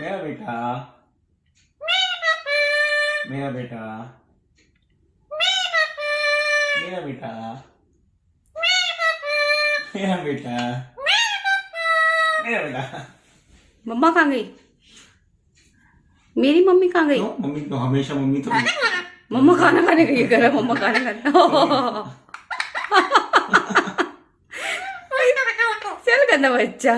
मेरा बेटा, मेरा बेटा, मेरा बेटा, मेरा बेटा, मेरा बेटा। मम्मा कहाँ गई? मेरी मम्मी कहाँ गई? क्यों? मम्मी तो हमेशा मम्मी तो मम्मा खाना खाने गई है। मम्मा खाना खाने चल गंदा बच्चा।